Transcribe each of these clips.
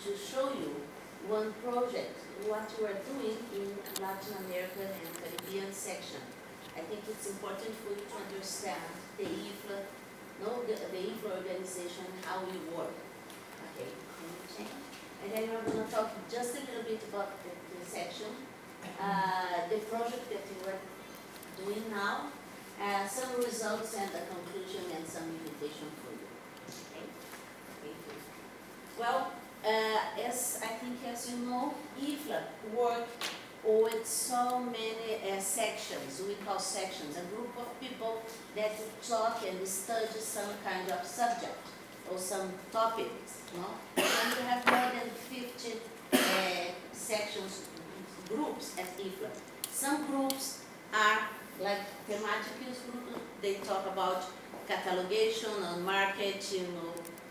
to show you one project, what we are doing in Latin American and Caribbean section. I think it's important for you to understand the IFLA, the IFLA organization, how we work. Okay, can you change? And then we're going to talk just a little bit about the section, the project that we are doing now, some results and a conclusion and some invitation for you. Okay? Thank you. Well, as you know, IFLA work with so many sections. We call sections, a group of people that talk and study some kind of subject or some topics. No? And we have more than 50 sections, groups at IFLA. Some groups are like thematic use groups. They talk about catalogation or market,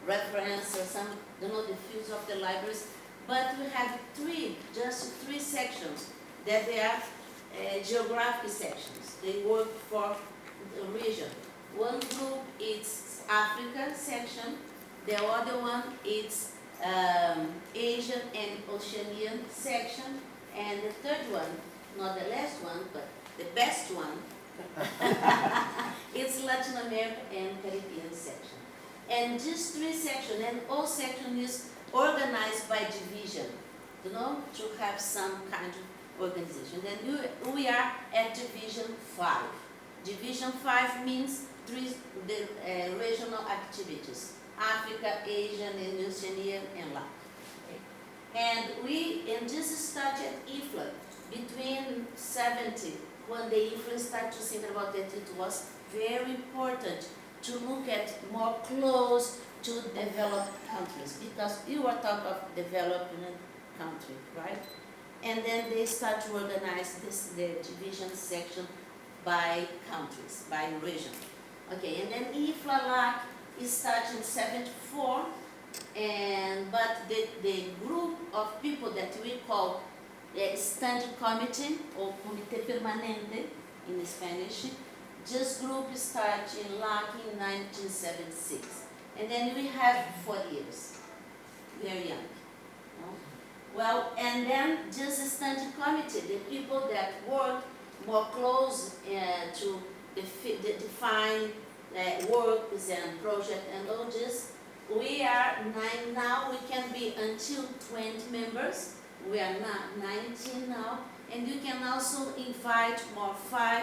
reference or some, the fields of the libraries. But we have just three sections that they are geographic sections. They work for the region. One group is Africa section. The other one is Asian and Oceanian section. And the third one, not the last one, but the best one, it's Latin America and Caribbean section. And these three sections, and all section is organized by division, to have some kind of organization. Then we are at Division 5. Division 5 means the regional activities: Africa, Asian, and Oceanian, and Latin. Okay. And we, in this study at IFLA, between 70, when the IFLA started to think about that, it was very important to look at more close to developed countries, because you are talking of developing country, right? And then they start to organize the division section by countries, by region. Okay, and then IFLA is starting in 74, but the group of people that we call the Standing Committee, or Comité Permanente in Spanish, this group started in LAC in 1976. And then we have 4 years, very young. No? Well, and then this standing committee, the people that work more close to define works and project and all this, we are 9 now. We can be until 20 members. We are 19 now, and you can also invite more 5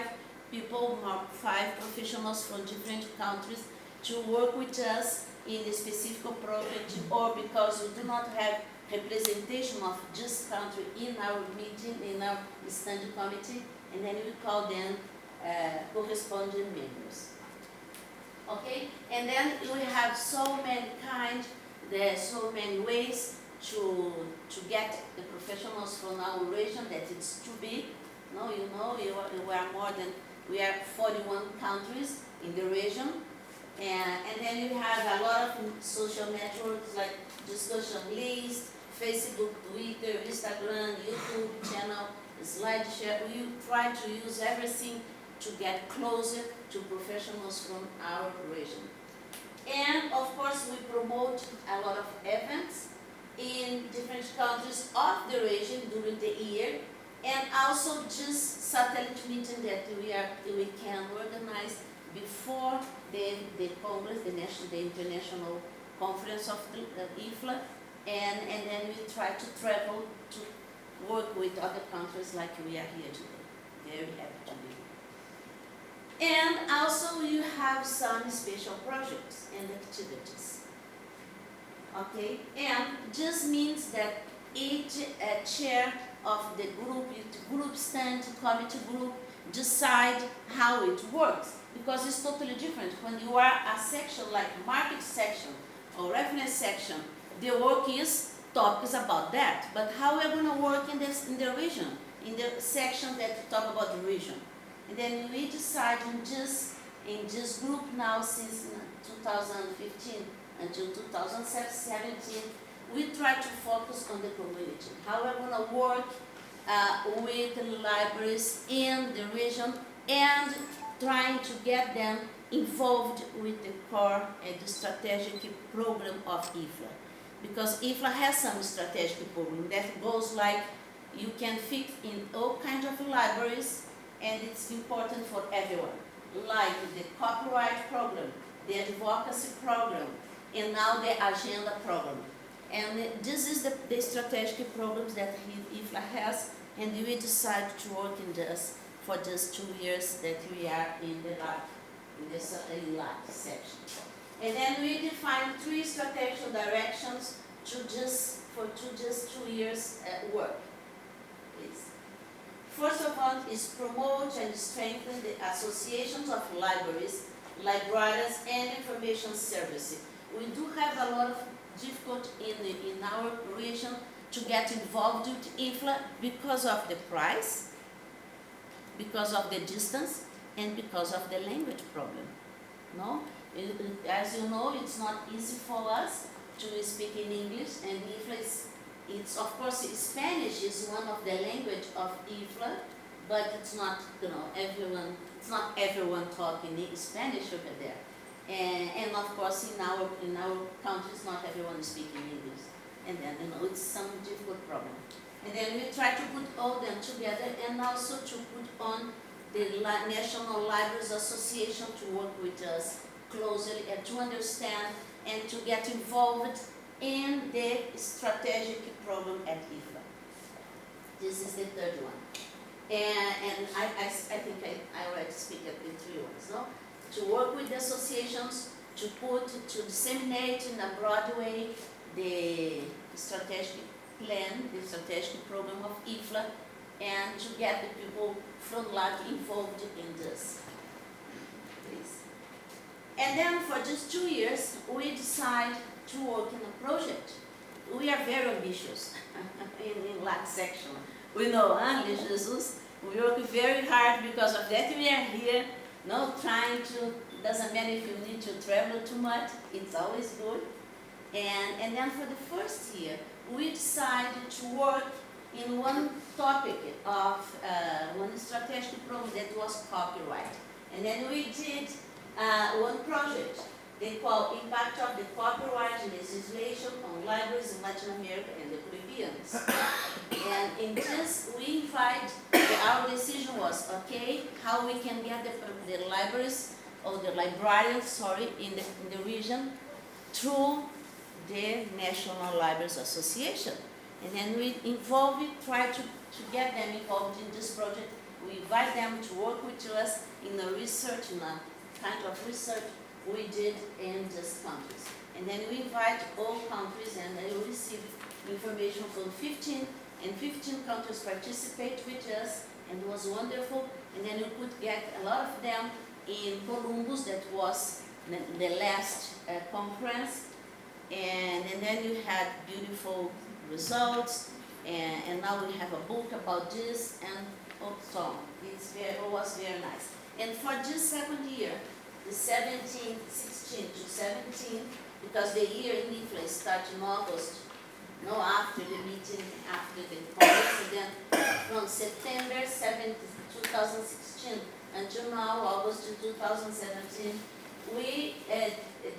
people, more 5 professionals from different countries to work with us in a specific project, or because we do not have representation of just country in our meeting, in our standing committee, and then we call them corresponding members. Okay, and then we have so many kinds, there's so many ways to get the professionals from our region that it's too big. No, we are 41 countries in the region, and then you have a lot of social networks like discussion lists, Facebook, Twitter, Instagram, YouTube channel, SlideShare. We try to use everything to get closer to professionals from our region. And of course, we promote a lot of events in different countries of the region during the year, and also just satellite meeting that we can organize before the Congress, the international conference of the IFLA, and then we try to travel to work with other countries like we are here today. Very happy to be here. And also you have some special projects and activities. Okay, and this means that each chair of the group stand, committee group, decide how it works, because it's totally different. When you are a section like market section or reference section, the work is topics about that. But how we're going to work in the region, in the section that talk about the region, and then we decide in this group now since 2015. Until 2017, we try to focus on the community. How we're going to work with the libraries in the region and trying to get them involved with the core and the strategic program of IFLA. because IFLA has some strategic program that goes like you can fit in all kinds of libraries, and it's important for everyone, like the copyright program, the advocacy program, and now the agenda program. And this is the strategic programs that IFLA has, and we decided to work in this for these 2 years that we are in the LAC, in this LAC section. And then we defined 3 strategic directions for just 2 years work. Please. First of all is promote and strengthen the associations of libraries, librarians, and information services. We do have a lot of difficulty in our region to get involved with IFLA because of the price, because of the distance, and because of the language problem. No? As you know, it's not easy for us to speak in English, and IFLA it's of course Spanish is one of the language of IFLA, but it's not everyone talking Spanish over there. And of course in our countries not everyone is speaking English, and then it's some difficult problem. And then we try to put all them together, and also to put on the National Libraries Association to work with us closely and to understand and to get involved in the strategic program at IFLA. This is the third one. And I think I already speak at the 3 ones, no? To work with the associations, to disseminate in a broad way the strategic plan, the strategic program of IFLA, and to get the people from LAC involved in this. Please. And then for just 2 years, we decide to work in a project. We are very ambitious in LAC section. We know, huh, Jesus? We work very hard because of that. We are here, trying to, doesn't matter if you need to travel too much, it's always good. And then for the first year, we decided to work in one topic of one strategic program that was copyright. And then we did one project they call Impact of the Copyright Legislation on Libraries in Latin America and the Caribbean. And in this, we invite, our decision was, okay, how we can get the libraries, or the librarians, in the region, through the National Libraries Association. And then we try to get them involved in this project. We invite them to work with us in a research, in a kind of research we did in these countries. And then we invite all countries, and they will receive information from 15, and 15 countries participate with us, and it was wonderful. And then we could get a lot of them in Columbus, that was the last conference. And then you had beautiful results, and now we have a book about this, and so on. It was very nice. And for this second year, the 16 to 17, because the year in IFLA starts in August, after the meeting, after the conference, and then from September 7, 2016 until now, August 2017, we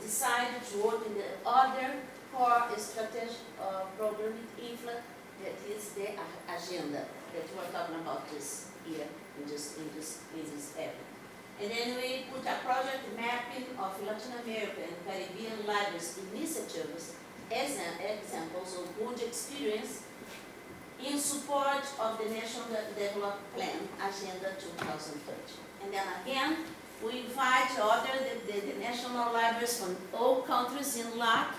decided to work in the other core strategic program with IFLA, that is the agenda that we're talking about this year in this area. And then we put a project mapping of Latin America and Caribbean libraries initiatives as examples of good experience in support of the National Development Plan, Agenda 2030. And then again, we invite the national libraries from all countries in LAC,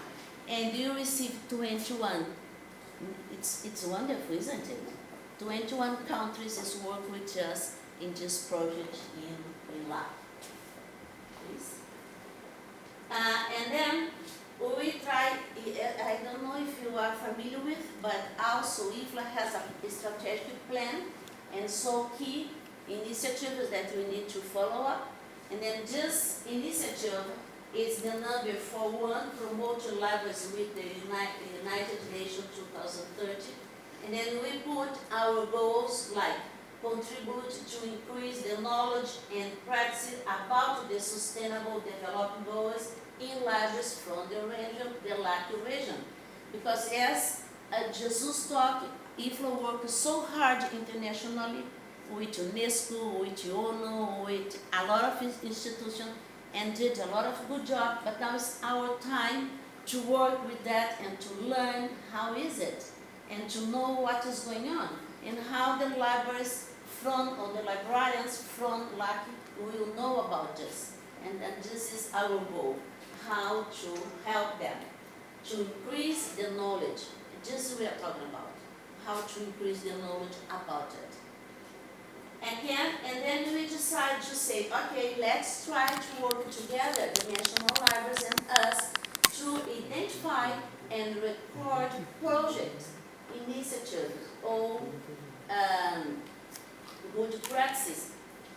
and you receive 21. It's wonderful, isn't it? 21 countries is work with us in this project in LAC. Please. And then we try, I don't know if you are familiar with, but also IFLA has a strategic plan, and so key initiatives that we need to follow up. And then this initiative is the number 41, promote libraries with the United Nations 2030. And then we put our goals like contribute to increase the knowledge and practice about the sustainable development goals in libraries from the region, the LAC region. Because as Jesus talked, IFLA works so hard internationally with UNESCO, with ONU, with a lot of institutions, and did a lot of good job, but now it's our time to work with that and to learn how is it, and to know what is going on, and how the libraries or the librarians from LAC will know about this. And this is our goal, how to help them, to increase the knowledge. This we are talking about, how to increase the knowledge about it. Again, and then we decide to say, okay, let's try to work together, the national libraries and us, to identify and record projects, initiatives, or good practices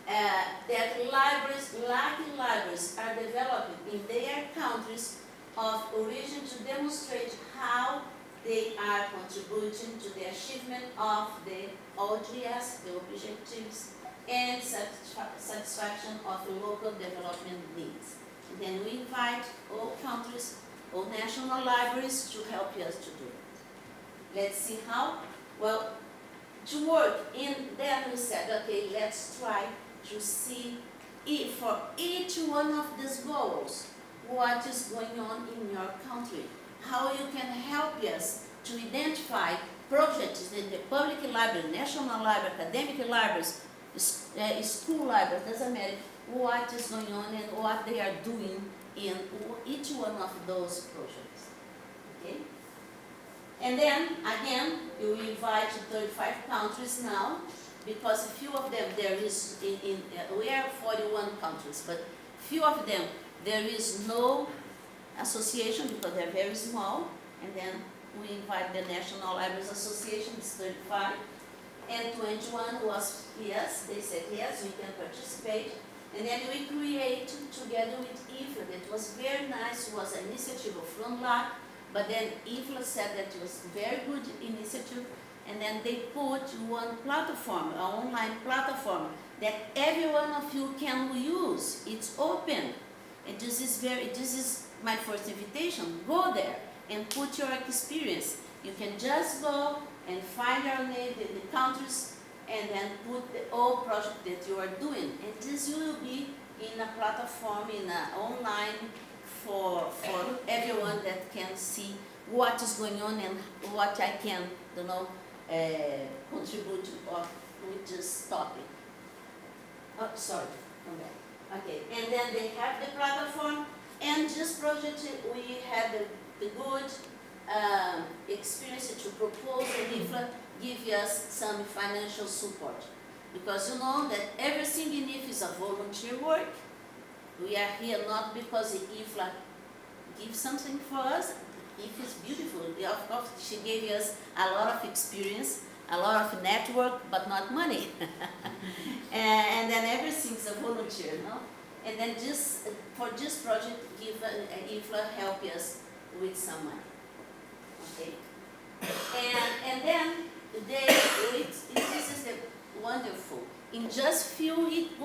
that Latin libraries are developing in their countries of origin to demonstrate how they are contributing to the achievement of the ODS, the objectives, and satisfaction of local development needs. And then we invite all countries, all national libraries to help us to do it. Let's see how. Well, to work in, then we said, okay, let's try to see if for each one of these goals, what is going on in your country, how you can help us to identify projects in the public library, national library, academic libraries, school libraries, doesn't matter what is going on and what they are doing in each one of those projects. Okay? And then, again, you invite 35 countries now, because a few of them there is, we are 41 countries, but few of them there is no association because they're very small, and then we invite the National Libraries Association, it's 35, and 21 was yes, they said yes, we can participate, and then we create together with IFLA. That was very nice, it was an initiative from LAC, but then IFLA said that it was a very good initiative, and then they put one platform, an online platform, that every one of you can use. It's open, and this is my first invitation. Go there and put your experience. You can just go and find your name in the countries, and then put the all project that you are doing. And this will be in a platform, in an online, for everyone that can see what is going on and what I can, contribute with this topic. Oh, sorry, come back. Okay, and then they have the platform, and this project we had the good experience to propose, and IFLA give us some financial support, because you know that everything in IFLA is a volunteer work. We are here not because IFLA gives something for us. IFLA is beautiful. Of course, she gave us a lot of experience, a lot of network, but not money. And then everything's a volunteer, no? And then just for this project, IFLA help us with some money. Okay. And then this is wonderful. In just few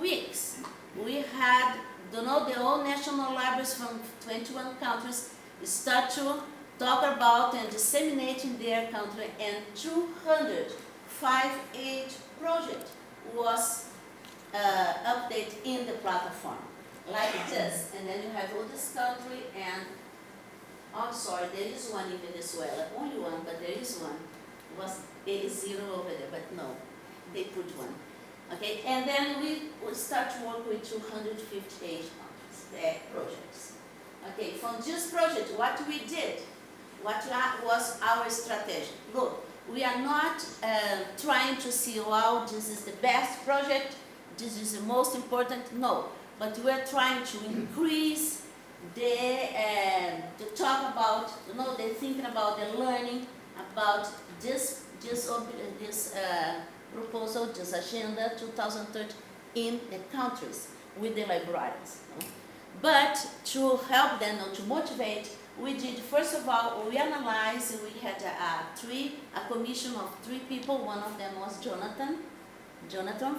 weeks, we had the all national libraries from 21 countries start to talk about and disseminate in their country, and 258 project was updated in the platform, like this. And then you have all this country, and I'm sorry, there is one in Venezuela, only one, but there is one. It was 80 over there, but no, they put one. Okay, and then we start to work with 258 projects. Okay, from this project, what we did, what was our strategy? Look, we are not trying to see, wow, this is the best project, this is the most important, no. But we are trying to increase the talk about, they're thinking about the learning about this proposal, this agenda 2030 in the countries with the librarians. But to help them, to motivate, we did, first of all, we analyzed, we had a commission of 3 people. One of them was Jonathan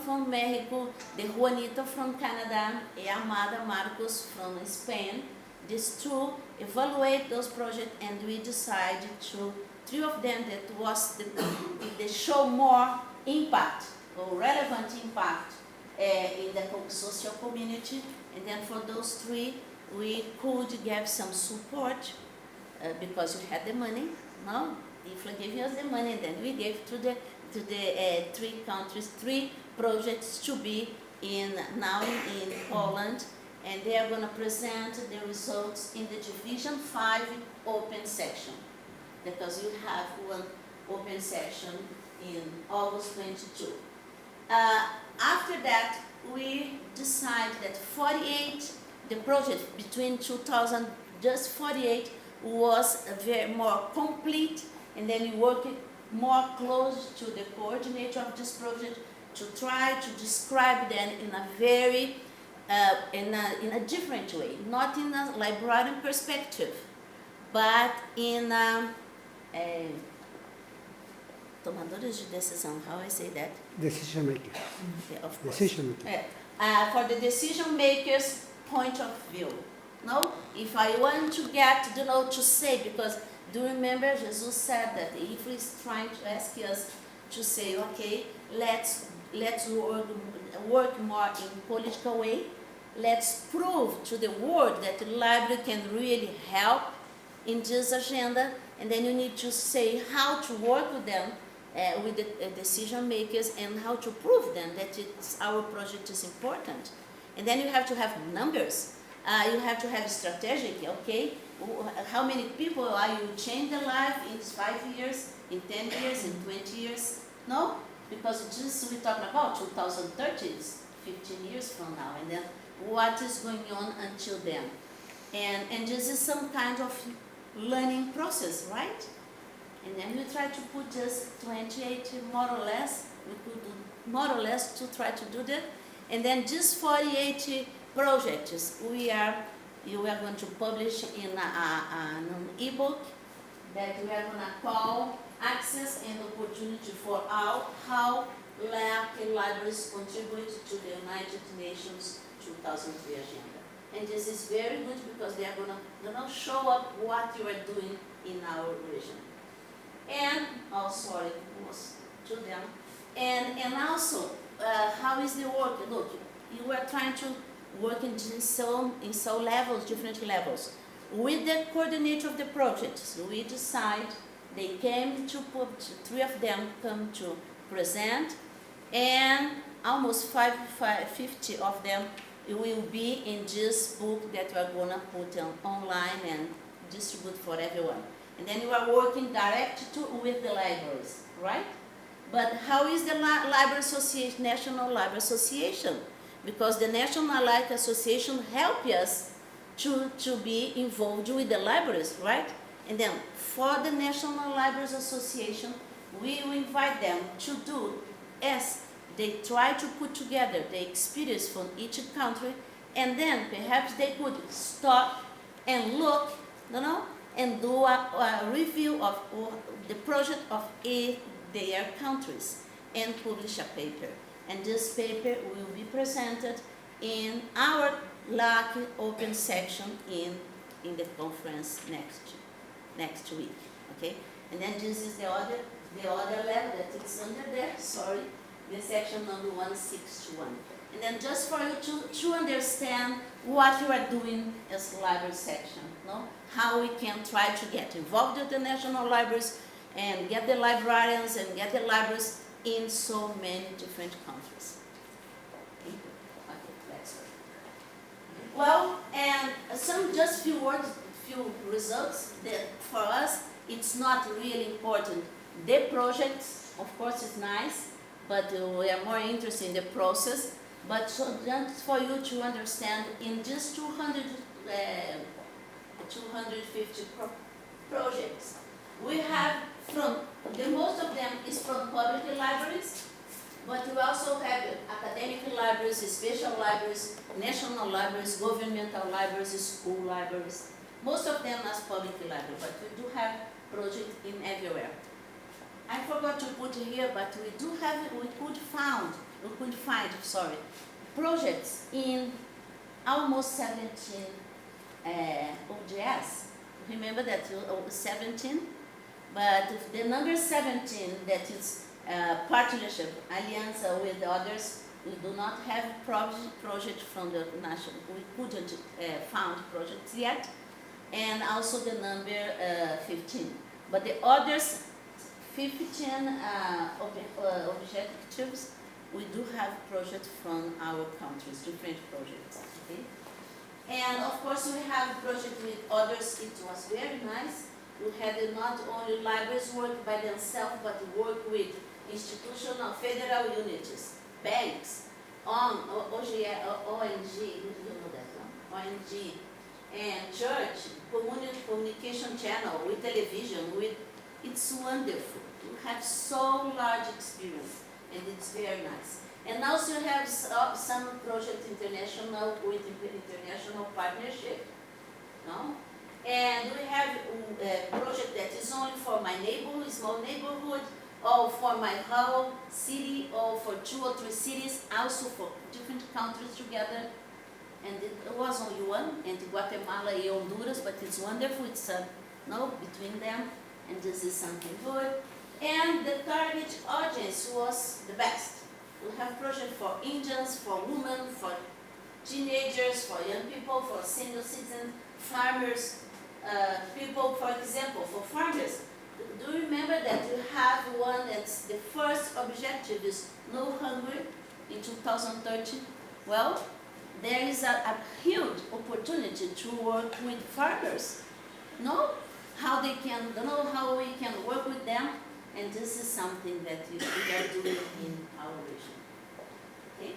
from Mexico, the Juanita from Canada, and Amada Marcos from Spain. These 2 evaluate those projects, and we decided to 3 of them that was they show more impact or relevant impact in the social community, and then for those 3 we could give some support because we had the money. No, IFLA gave us the money, and then we gave to the 3 countries 3 projects to be now in Poland, and they are going to present the results in the Division 5 open section, because you have one open section in August 22. After that, we decided that 48, the project between 2000, just 48 was a very more complete, and then we worked more close to the coordinator of this project to try to describe them in a very in a different way, not in a librarian perspective, but in tomadores de decisão, how I say that? Decision maker. Yeah, of course. Decision maker. For the decision makers' point of view. No, if I want to get, to say, because do you remember Jesus said that if he's trying to ask us to say, okay, let's work more in political way. Let's prove to the world that the library can really help in this agenda, and then you need to say how to work with them, with the decision makers, and how to prove them that our project is important. And then you have to have numbers. You have to have strategic, okay? How many people are you change their life in 5 years, in 10 years, in 20 years? No, because just we're talking about 2030, it's 15 years from now, and then what is going on until then? And this is some kind of learning process, right? And then we try to put just 28 more or less, we could do more or less to try to do that. And then just 48 projects you are going to publish in an ebook that we are going to call Access and Opportunity for All, How Libraries Contribute to the United Nations 2003 Agenda. And this is very good because they are going to show up what you are doing in our region. And, oh sorry, it was to them. And also, how is the work? Look, you are trying to work in so levels, different levels. With the coordinator of the project, so we decide, they came to put, 3 of them come to present, and almost 50 of them will be in this book that we are going to put online and distribute for everyone. And then you are working direct with the libraries, right? But how is the Library Association, National Library Association? Because the National Library Association help us to be involved with the libraries, right? And then for the National Libraries Association, we will invite them to do as they try to put together the experience from each country, and then perhaps they could stop and look, and do a review of the project of their countries and publish a paper. And this paper will be presented in our LAC open section in the conference next week, okay? And then this is the other level that it's under there, sorry, the section number 161. And then just for you to understand what you are doing as library section, how we can try to get involved with the national libraries and get the librarians and get the libraries in so many different countries. Okay, that's right. Well, and just few words, few results that for us it's not really important. The project, of course, is nice, but we are more interested in the process. But so just for you to understand, in just 250 projects, we have most of them is from public libraries, but we also have academic libraries, special libraries, national libraries, governmental libraries, school libraries. Most of them as public libraries, but we do have projects in everywhere. I forgot to put here, but we could find projects in almost 17 OJS. remember that 17, but the number 17, that is partnership, aliança with others. We do not have project from the national, we couldn't found projects yet, and also the number 15. But the others 15 objectives, we do have projects from our countries, different projects, okay? And of course we have project with others. It was very nice. We had not only libraries work by themselves, but work with institutional federal units, banks, ONG, you know that, no? ONG, and church, communication channel, with television, it's wonderful. You have so large experience, and it's very nice. And also you have some project international with international partnership, no? And we have a project that is only for my neighborhood, small neighborhood, or for my whole city, or for 2 or 3 cities, also for different countries together. And it was only one, and Guatemala and Honduras, but it's wonderful. It's between them, and this is something good. And the target audience was the best. We have projects for Indians, for women, for teenagers, for young people, for senior citizens, farmers, people, for example, for farmers. Do you remember that you have one that's the first objective is no hunger in 2030? Well, there is a huge opportunity to work with farmers. How we can work with them, and this is something that we are doing in our region. Okay?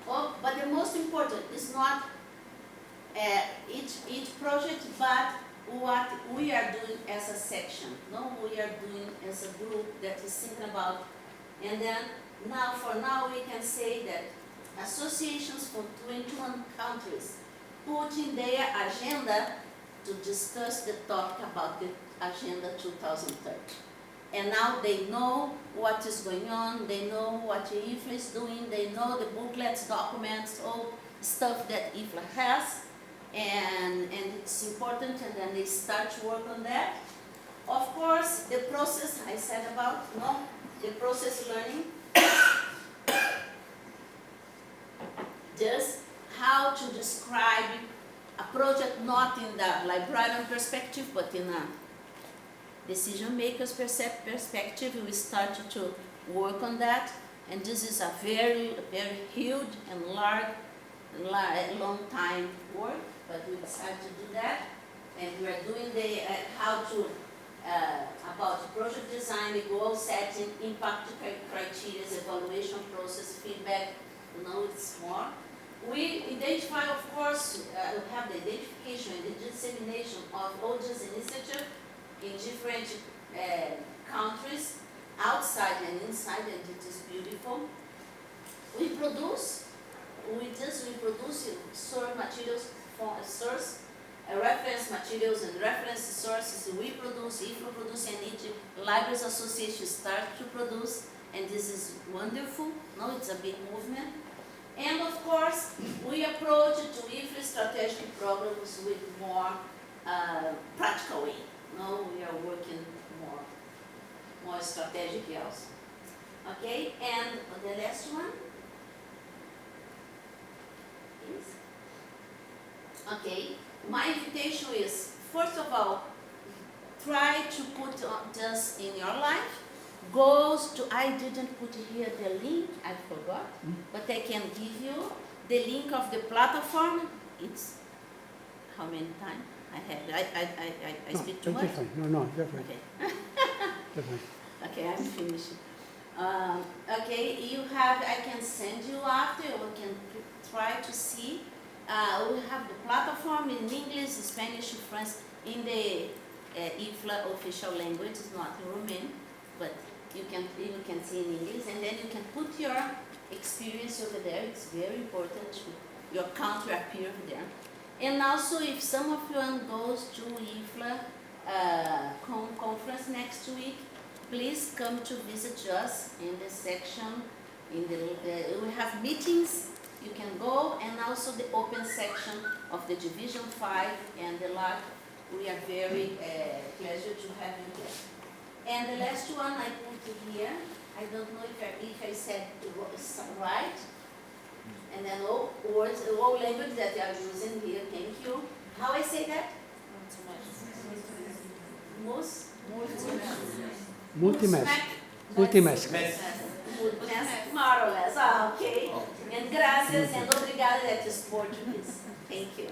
Oh, but the most important is not each project, but what we are doing as a section. We are doing as a group that is thinking about. And then for now we can say that associations from 21 countries put in their agenda to discuss the topic about the Agenda 2030. And now they know what is going on, they know what the IFLA is doing, they know the booklets, documents, all stuff that IFLA has, and it's important, and then they start to work on that. Of course, the process I said about, the process learning, just how to describe a project not in the librarian perspective, but in a decision maker's perspective. We started to work on that, and this is a very, very huge and long time work, but we decided to do that, and we are doing the about project design, the goal setting, impact criteria, evaluation process, feedback. It's more. We identify, of course, have the identification and the dissemination of all this initiative in different countries, outside and inside, and it is beautiful. We produce source materials, reference materials and reference sources. We produce, IFLA produce, and each libraries association start to produce, and this is wonderful. It's a big movement. And of course, we approach to IFLA strategic programs with more practical way. We are working more strategically also. Okay, and the last one is, okay, my invitation is, first of all, try to put this in your life. I didn't put here the link, I forgot, but I can give you the link of the platform. It's how many times I have? I speak too much? No, definitely. Okay. Definitely. Okay, I'm finishing. Okay, I can send you after, we can try to see. We have the platform in English, Spanish, French, in the IFLA official language. It's not Romanian, but you can see in English, and then you can put your experience over there. It's very important to your country appear there. And also, if some of you goes to IFLA conference next week, please come to visit us in the section. We have meetings, you can go, and also the open section of the Division 5 and the LAC. We are very pleasure to have you there. And the last one I put here, I don't know if I said right, and then all words, all language that you are using here, thank you. How I say that? Multimask. Multimask. More or less, okay. And gracias and obrigada, that is Portuguese. Thank you.